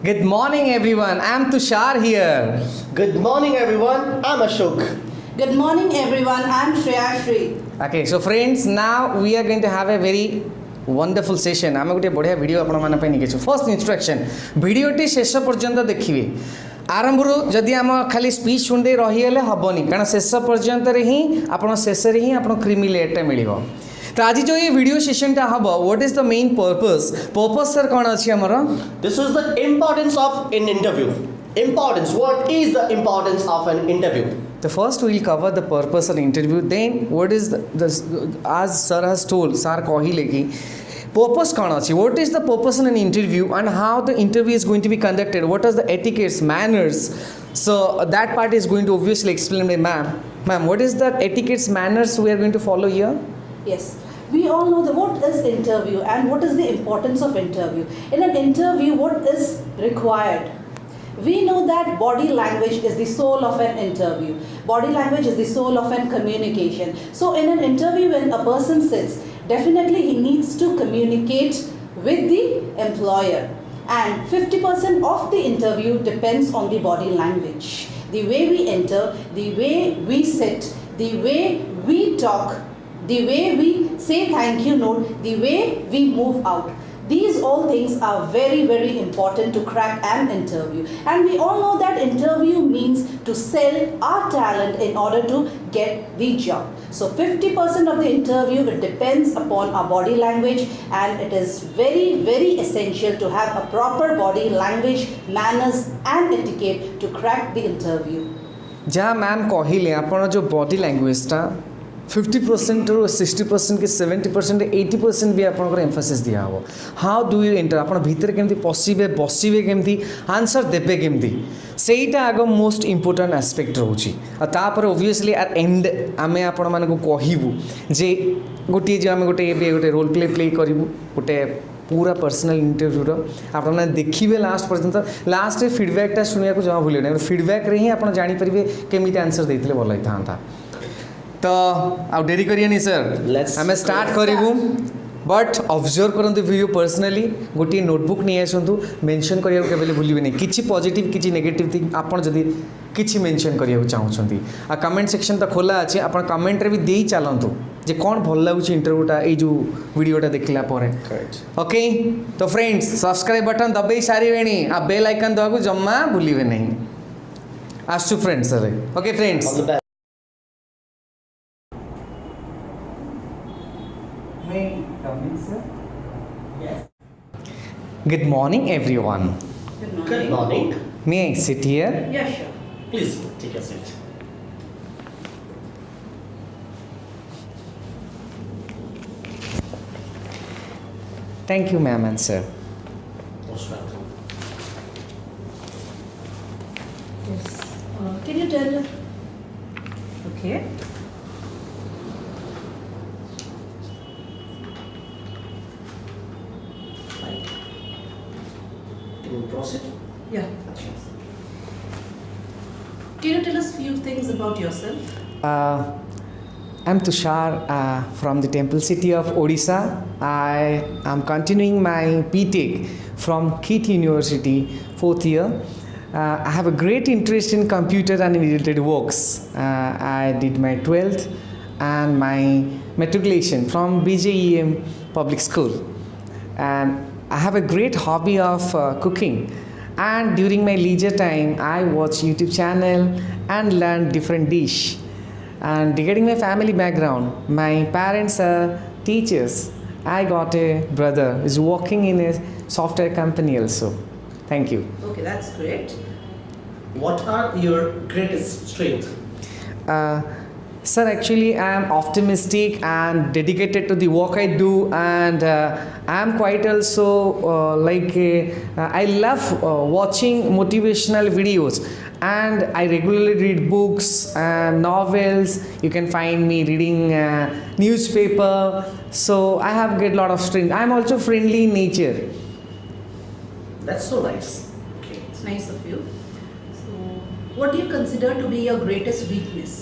Good morning, everyone. I'm Tushar here. Good morning, everyone. I'm Ashok. Good morning everyone, I'm Shreya Shri. Okay, so friends, now we are going to have a very wonderful session. आम गोटे बढ़िया video आपण मान पे निकेछु. First instruction वीडियोटी शेष पर्यंत देखिए. आरंभरू जदि आम खाली स्पीच शुणदे रहीगले हेनी कारण शेष पर्यंत ही आप शेष ही आप क्रीमी लेयरटा मिल. तो आज जो ये वीडियो सेशनटा हम what is the main purpose sir कौन अच्छी आमर. This is the importance of an interview. Importance. What is the importance of an interview? The first we will cover the purpose of the interview. Then what is the as sir has told, sir कहले कि purpose कौन अच्छी. What is the purpose in an interview and how the interview is going to be conducted. What are the etiquettes, manners. So that part is going to obviously explain by ma'am. Ma'am, what is the etiquettes, manners we are going to follow here? Yes, we all know what is interview and what is the importance of interview. In an interview, what is required? We know that body language is the soul of an interview. Body language is the soul of an communication. So in an interview when a person sits, definitely he needs to communicate with the employer. And 50% of the interview depends on the body language. The way we enter, the way we sit, the way we talk, the way we say thank you note, the way we move out. These all things are very, very important to crack an interview. And we all know that interview means to sell our talent in order to get the job. So 50% of the interview, it depends upon our body language, and it is very, very essential to have a proper body language, manners and etiquette to crack the interview. जहाँ ma'am कहले आप जो body लैंग्वेजटा 50% ରୁ 60% कि 70% 80% भी आपंकर एम्फासिस दिया हो. हाउ डू यू एंटर आप भितर केमती पशिबे बसिबे केमती आंसर देबे केमती सेटा आग मोस्ट इंपोर्टेंट एस्पेक्ट रोची. तापर ओब्वियसली आर एंड आमे आपण मानको कहिबु जे गोटे जे आमे गोटे गोटे रोल प्ले करिवु गोटे पूरा पर्सनल इंटरव्यूर आपने देखिए लास्ट पर्यंत लास्ट फीडबैकटा शुणा जमा भूल फीडबैक रे ही आप जानीपर केमी आंसर देते भल होता था. तो आ डेरी करिए सर आम स्टार्ट करूँ बट ऑब्जर्व करते वीडियो पर्सनली गोटे नोटबुक नहीं आसतु मेंशन करिया के भूलिए नहीं किसी पॉजिटिव किसी नेगेटिव थिंग आपड़ जदि किसी मेंशन करिया चाहूँगी आ कमेंट सेक्शन तो खोला अच्छे आप कमेंट रे भी दे चलतु जे कौन भल लगुच इंटरव्यूटा ये जो वीडियोटा देखला ओके. तो फ्रेंड्स सब्सक्राइब बटन दबाई सारे आ बेल आइकन दवा जमा भूलिए नहीं. आसु friends sir okay friends. May I come in, sir? Yes. Good morning, everyone. Good morning. May I sit here? Yeah, sure. Please take a seat. Thank you, ma'am and sir. Most welcome. Yes. Can you tell? Okay. Fine. Can you proceed? Yeah. Can you tell us few things about yourself? I'm Tushar from the temple city of Odisha. I am continuing my BTech from KIT University, 4th year. I have a great interest in computer and related works. I did my 12th and my matriculation from BJEM public school. And I have a great hobby of cooking. And during my leisure time, I watch YouTube channel and learn different dish. And regarding my family background, my parents are teachers. I got a brother who is working in a software company also. Thank you. Okay, that's great. What are your greatest strengths? Sir, actually I am optimistic and dedicated to the work I do, and I am quite also I love watching motivational videos, and I regularly read books and novels. You can find me reading newspaper, so I have get lot of strength. I am also friendly in nature. That's so nice. Okay. It's nice of you. So, what do you consider to be your greatest weakness?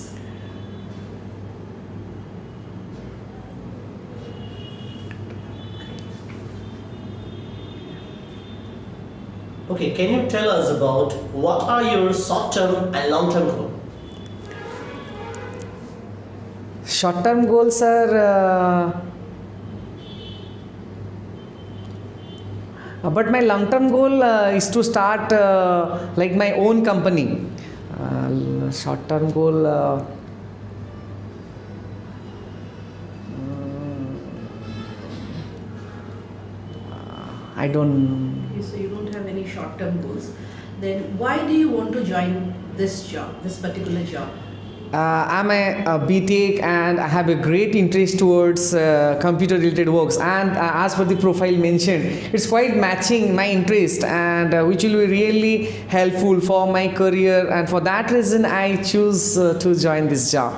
Okay, can you tell us about what are your short-term and long-term goals? Short term goals are but my long term goal is to start like my own company. Short term goal I don't. Okay, so you don't have any short-term goals. Then why do you want to join this job, this particular job? I'm a BTech and I have a great interest towards computer related works, and as per the profile mentioned, it's quite matching my interest, and which will be really helpful for my career, and for that reason I choose to join this job.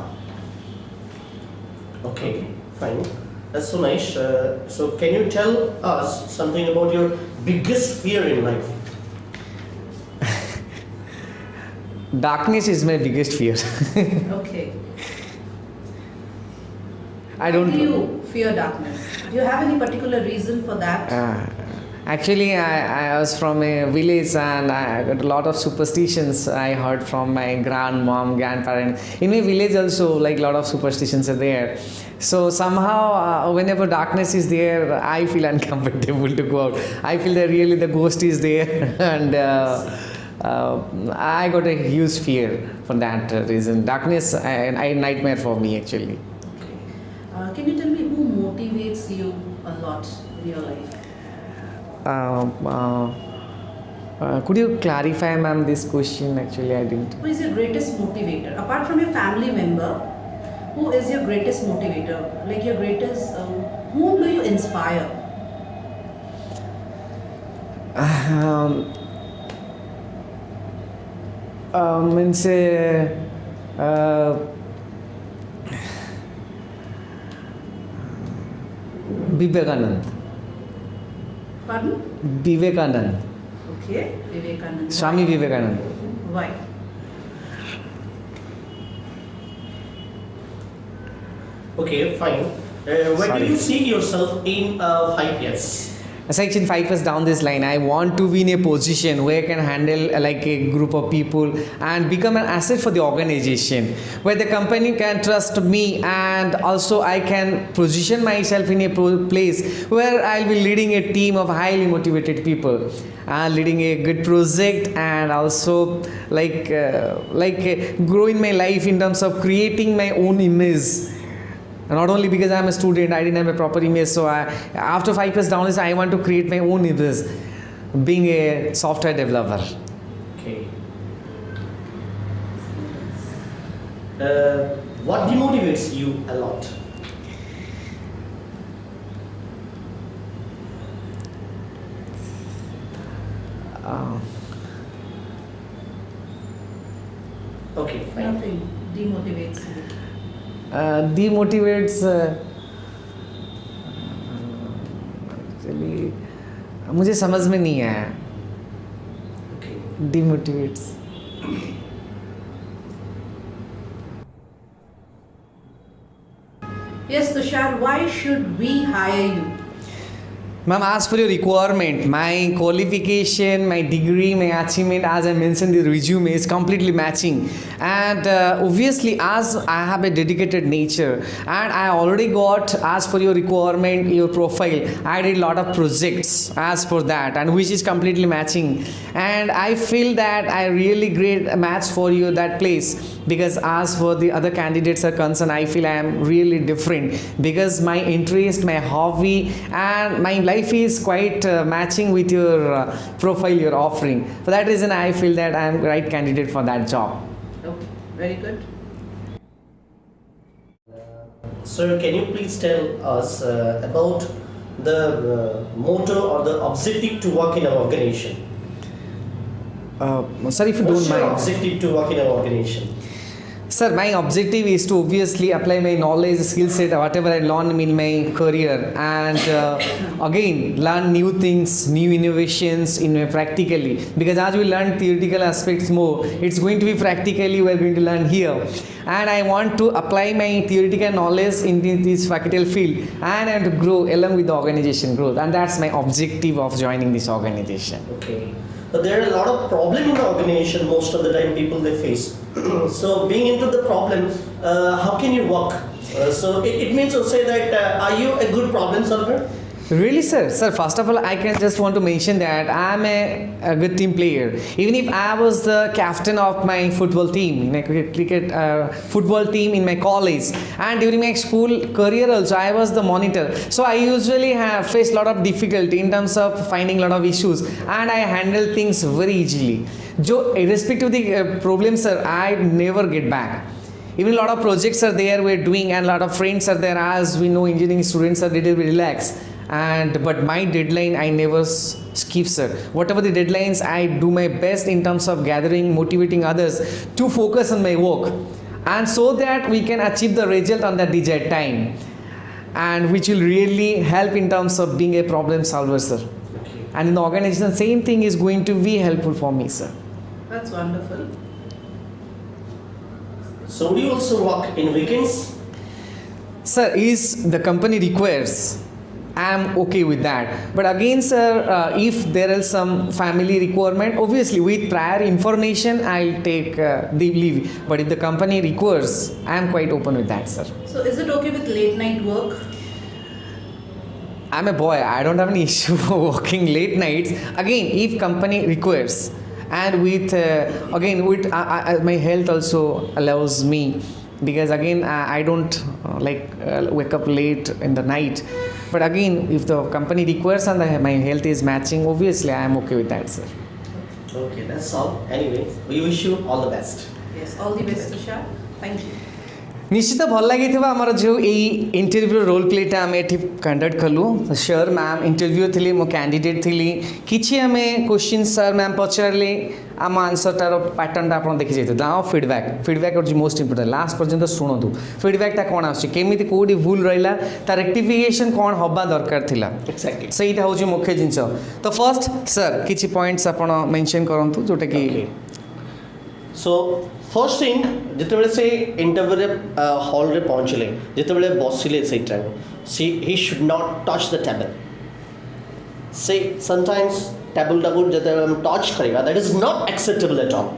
Okay, fine. That's so nice. So can you tell us something about your biggest fear in life? Darkness is my biggest fear. Okay. I don't. Why do you fear darkness? Do you have any particular reason for that? Actually, I was from a village, and I got a lot of superstitions I heard from my grandmom, grandparents. In my village also, like a lot of superstitions are there. So somehow, whenever darkness is there, I feel uncomfortable to go out. I feel that really the ghost is there, and I got a huge fear for that reason. Darkness, a nightmare for me actually. Okay. Can you tell me who motivates you a lot in your life? Could you clarify, ma'am, this question? Actually, I didn't. Who is your greatest motivator? Apart from your family member, who is your greatest motivator? Like your greatest, whom do you inspire? Means Vivekanand. Pardon? Vivekanand. Okay, Vivekanand. Swami Vivekanand. Why? Okay, fine. Where Sorry. do you see yourself in 5 years? Section 5 is down this line. I want to be in a position where I can handle like a group of people and become an asset for the organization, where the company can trust me, and also I can position myself in a place where I'll be leading a team of highly motivated people and leading a good project, and also grow in my life in terms of creating my own image. Not only because I'm a student, I didn't have a proper image. So after 5 years down this, I want to create my own image, being a software developer. Okay. What demotivates you a lot? Okay, fine. Nothing demotivates you. Demotivates actually मुझे समझ में नहीं आया. Okay. Demotivates. Yes, Tushar, why should we hire you? Ma'am, as for your requirement, my qualification, my degree, my achievement, as I mentioned, the resume is completely matching. And obviously, as I have a dedicated nature, and I already got, as per your requirement, your profile, I did a lot of projects as per that, and which is completely matching. And I feel that I really great match for you that place, because as for the other candidates are concerned, I feel I am really different, because my interest, my hobby, and my life is quite matching with your profile you're offering. For that reason, I feel that I am the right candidate for that job. Okay, very good. Sir, can you please tell us about the motto or the objective to work in our organization? Sir, if you What's don't your mind. objective to work in our organization? Sir, my objective is to obviously apply my knowledge, skill set, whatever I learn in my career, and again learn new things, new innovations in my practically. Because as we learn theoretical aspects more, it's going to be practically we're going to learn here. And I want to apply my theoretical knowledge in this faculty field, and to grow along with the organization growth. And that's my objective of joining this organization. Okay. but there are a lot of problem in the organization. Most of the time, people they face. So being into the problem, how can you work? So it means to say that are you a good problem solver? Really, sir? Sir, first of all, I can just want to mention that I'm a good team player. Even if I was the captain of my football team, in a cricket football team in my college, and during my school career also, I was the monitor. So I usually have faced a lot of difficulty in terms of finding a lot of issues, and I handle things very easily. Irrespective of the problems, sir, I never get back. Even a lot of projects are there we're doing, and a lot of friends are there. As we know, engineering students are little bit relaxed. But my deadline I never skip, sir. Whatever the deadlines, I do my best in terms of gathering, motivating others to focus on my work, and so that we can achieve the result on that desired time, and which will really help in terms of being a problem solver, sir. Okay. And in the organization, same thing is going to be helpful for me, sir. That's wonderful. So do you also work in weekends? Sir, is the company requires, I am okay with that. But again, sir, if there is some family requirement, obviously with prior information, I'll take the leave. But if the company requires, I am quite open with that, sir. So is it okay with late night work? I'm a boy. I don't have an issue working late nights. Again, if company requires, and with my health also allows me, because again I don't wake up late in the night. But again, if the company requires and my health is matching, obviously I am okay with that, sir. Okay, that's all. Anyway, we wish you all the best. Yes, all the best, Tushar. Thank you. निश्चित भल लगी आमर जो interview role प्लेटा आम ये conduct कलु sure ma'am interview थी मो कैंडिडेट थी किसी आम क्वेश्चन सर मैम पचारे आम आंसरटार पैटर्न आप देखी जाइए आम फीडबैक हूँ मोस्ट इंपोर्टेंट लास्ट पर्यंत शुणु फीडबैकटा कौन आसमी कौटी भूल रहा तार रेक्टिफिकेशन कौन हवा दरकार थिला एक्जाक्टली सहीटा हूँ मुख्य जिनस तो फर्स्ट सर किसी पॉइंट्स आप मेंशन करूँ जोटा कि सो फर्स्ट थिंग जितेबाला से इंटरव्यू हॉल रे पहुँचले जितेबाला बसिले से ही should not touch the table से समटाइम्स टेबल टाको जब हम टच करेगा that is not acceptable at all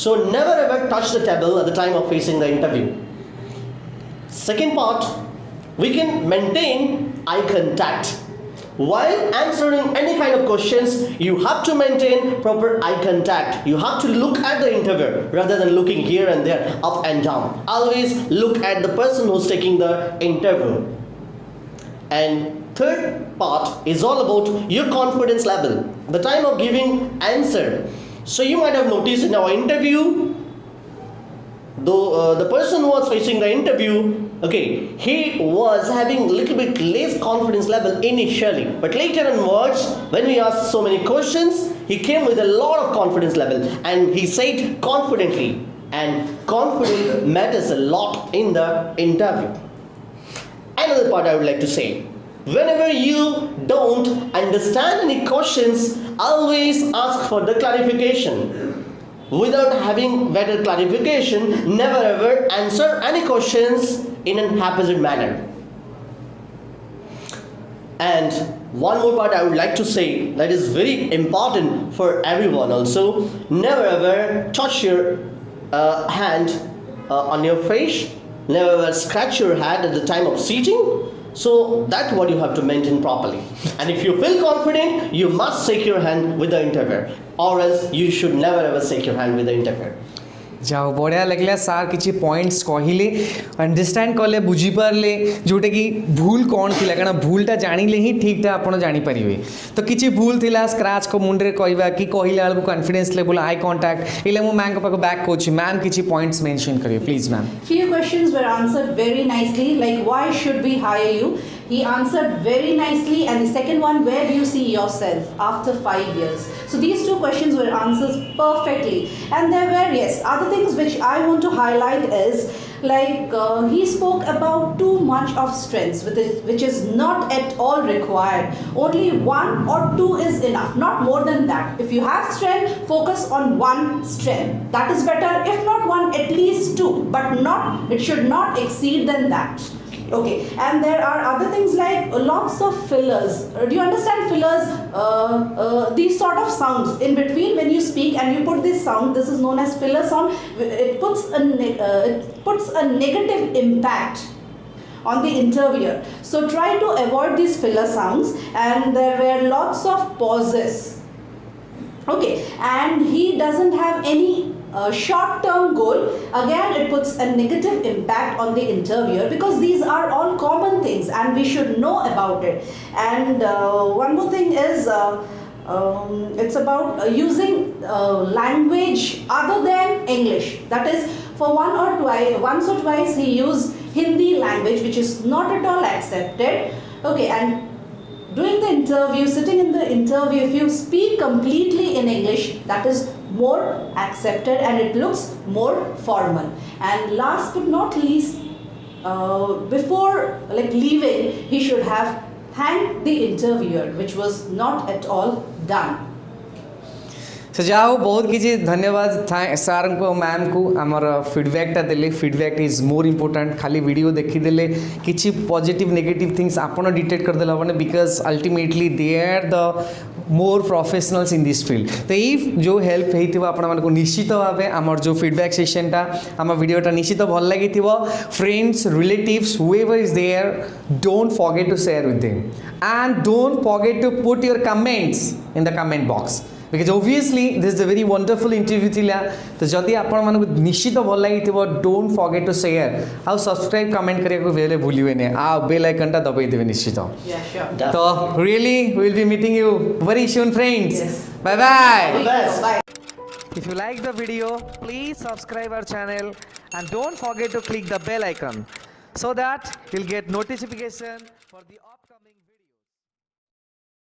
so never ever touch the table at the time of facing the interview second part we can maintain eye contact while answering any kind of questions. You have to maintain proper eye contact. You have to look at the interviewer rather than looking here and there, up and down. Always look at the person who's taking the interview. And third part is all about your confidence level, the time of giving answer. So you might have noticed in our interview, though the person who was facing the interview, okay, he was having a little bit less confidence level initially, but later onwards, when we asked so many questions, he came with a lot of confidence level, and he said confidently, and confidence matters a lot in the interview. Another part I would like to say, whenever you don't understand any questions, always ask for the clarification. Without having better clarification, never ever answer any questions in a haphazard manner. And one more part I would like to say that is very important for everyone also. Never ever touch your hand on your face. Never ever scratch your head at the time of sitting. So that's what you have to maintain properly. And if you feel confident, you must shake your hand with the interviewer, or else you should never ever shake your hand with the interviewer. जाओ बढ़िया लगे सार किसी points कहले understand कले बुझीपारे जोटा कि भूल कौन थी कारण भूलटा जानिले ही ठीकटा आप जानीपारे तो किसी भूल थी स्क्राच को मुंडे कहवा कि कहला बेलू कॉन्फिडेंस लेवल आई कांटेक्ट इले मु मैम को बैक कोची मैम किसी पॉइंट्स मेंशन करिए please ma'am Few questions were answered very nicely, like why should we hire you? He answered very nicely. And the second one, where do you see yourself after 5 years? So these two questions were answered perfectly. And there were, yes, other things which I want to highlight is like he spoke about too much of strengths, which is not at all required. Only one or two is enough, not more than that. If you have strength, focus on one strength. That is better. If not one, at least two, but not, it should not exceed than that. Okay, and there are other things like lots of fillers. Do you understand fillers? These sort of sounds in between when you speak and you put this sound. This is known as filler sound. It puts a negative impact on the interviewer. So try to avoid these filler sounds. And there were lots of pauses. Okay, and he doesn't have any short-term goal. Again, it puts a negative impact on the interviewer, because these are all common things and we should know about it. And one more thing is it's about using language other than English. That is, for once or twice he used Hindi language, which is not at all accepted. Okay, and during the interview, sitting in the interview, if you speak completely in English, that is more accepted and it looks more formal. And last but not least, before leaving, he should have thanked the interviewer, which was not at all done. सो जाओ बहुत किसी धन्यवाद सार को ma'am को आमर फीडबैकटा देले फीडबैक इज मोर इम्पोर्टाट खाली वीडियो देखीदे किसी पॉजिटिव नेगेटिव थिंग्स आपन डिटेक्ट करदेला माने because ultimately they are the more professionals in this field तो ये जो हेल्प होइथिबो आपण मानको निश्चित भावे आमर जो फीडबैक सेशनटा आम वीडियोटा निश्चित भल लागिथिबो friends relatives however is there don't forget to share with them and don't forget to put your comments in the comment box because obviously this is a very wonderful interview थिला तो जदि आपण मानको निश्चित भल लागिथिबो डोंट फॉरगेट टू शेयर आ subscribe comment करिया को बेले भूलिबे ने आ बेल आइकन टा दबाई देबे निश्चित तो really we will be meeting you very soon friends bye bye If you like the video, please subscribe our channel and don't forget to click the bell icon so that you'll get notification for the